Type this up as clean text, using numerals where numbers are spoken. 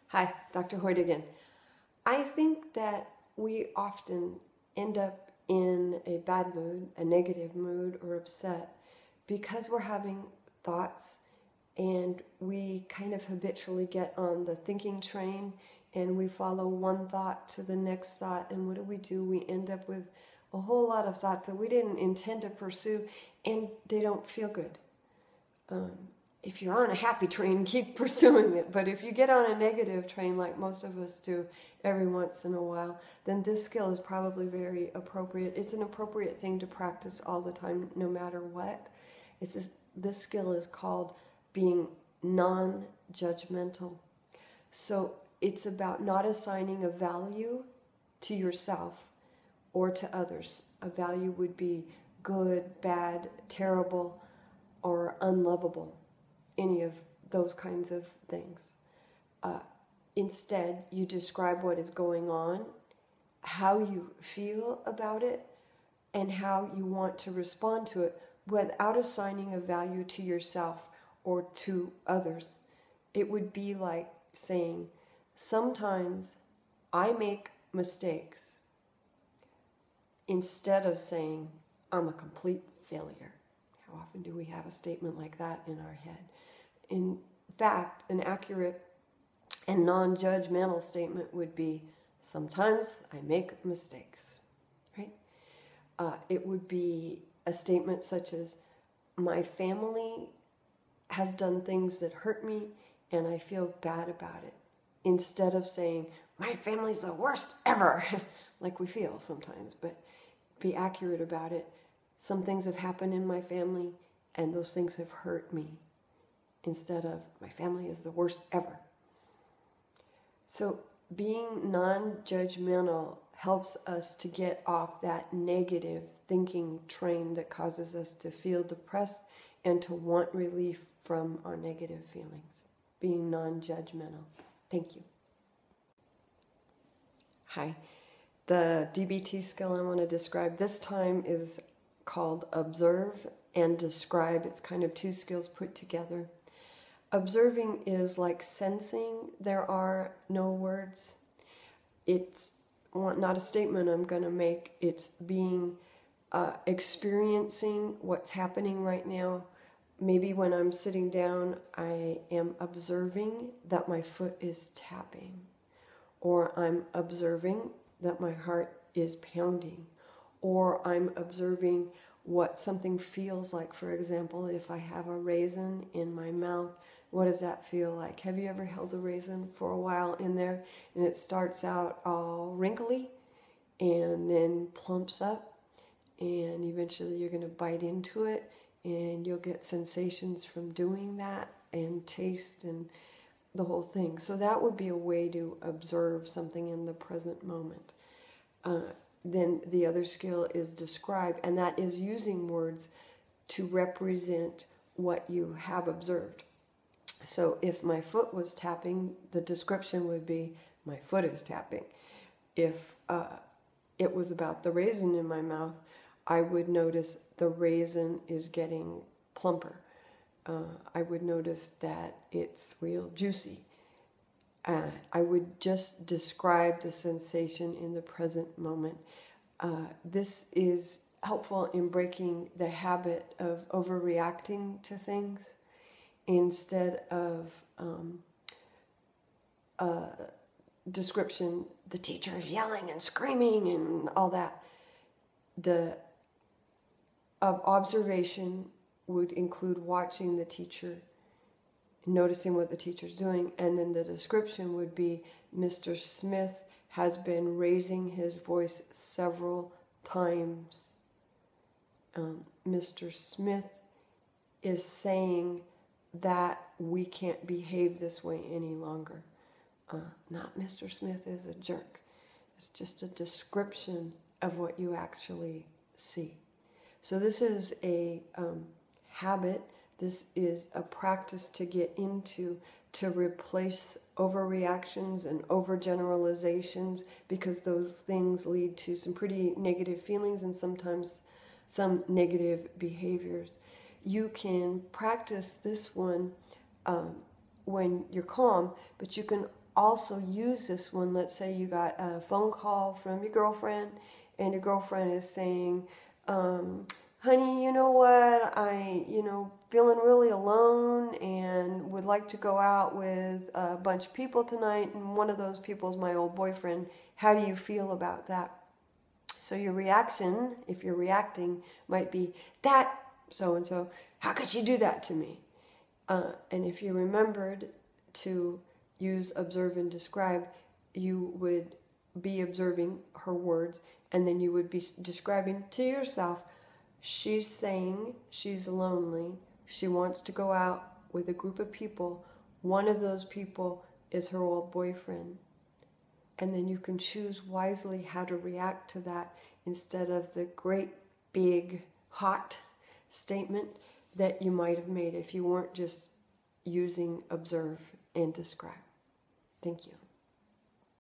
Hi, Dr. Hoyt again. I think that we often end up in a bad mood, a negative mood, or upset because we're having thoughts and we kind of habitually get on the thinking train and we follow one thought to the next thought, and what do? We end up with a whole lot of thoughts that we didn't intend to pursue, and they don't feel good. If you're on a happy train, keep pursuing it. But if you get on a negative train, like most of us do every once in a while, then this skill is probably very appropriate. It's an appropriate thing to practice all the time, no matter what. This skill is called being non-judgmental. So it's about not assigning a value to yourself or to others. A value would be good, bad, terrible, or unlovable. Any of those kinds of things. Instead, you describe what is going on, how you feel about it, and how you want to respond to it without assigning a value to yourself or to others. It would be like saying, sometimes I make mistakes, instead of saying, I'm a complete failure. How often do we have a statement like that in our head? In fact, an accurate and non-judgmental statement would be, sometimes I make mistakes, right? It would be a statement such as, my family has done things that hurt me and I feel bad about it. Instead of saying, my family's the worst ever, like we feel sometimes, but be accurate about it. Some things have happened in my family and those things have hurt me. Instead of, my family is the worst ever. So being non-judgmental helps us to get off that negative thinking train that causes us to feel depressed and to want relief from our negative feelings. Being non-judgmental. Thank you. Hi. The DBT skill I want to describe this time is called observe and describe. It's kind of two skills put together. Observing is like sensing. There are no words. It's not a statement I'm going to make. It's being experiencing what's happening right now. Maybe when I'm sitting down, I am observing that my foot is tapping, or I'm observing that my heart is pounding, or I'm observing what something feels like. For example, if I have a raisin in my mouth, what does that feel like? Have you ever held a raisin for a while in there and it starts out all wrinkly and then plumps up, and eventually you're going to bite into it and you'll get sensations from doing that and taste and the whole thing. So that would be a way to observe something in the present moment. Then the other skill is describe, and that is using words to represent what you have observed. So if my foot was tapping, the description would be, my foot is tapping. If it was about the raisin in my mouth, I would notice the raisin is getting plumper. I would notice that it's real juicy. I would just describe the sensation in the present moment. This is helpful in breaking the habit of overreacting to things instead of description, the teacher's yelling and screaming and all that. The observation would include watching the teacher, noticing what the teacher's doing, and then the description would be, Mr. Smith has been raising his voice several times. Mr. Smith is saying that we can't behave this way any longer. Not Mr. Smith is a jerk. It's just a description of what you actually see. So this is a habit. This is a practice to get into, to replace overreactions and overgeneralizations, because those things lead to some pretty negative feelings and sometimes some negative behaviors. You can practice this one when you're calm, but you can also use this one. Let's say you got a phone call from your girlfriend, and your girlfriend is saying, honey, you know what, feeling really alone and would like to go out with a bunch of people tonight, and one of those people is my old boyfriend. How do you feel about that? So your reaction, if you're reacting, might be, that so-and-so, how could she do that to me? And if you remembered to use observe and describe, you would be observing her words, and then you would be describing to yourself, she's saying she's lonely, she wants to go out with a group of people, one of those people is her old boyfriend. And then you can choose wisely how to react to that instead of the great big hot statement that you might have made if you weren't just using observe and describe. Thank you.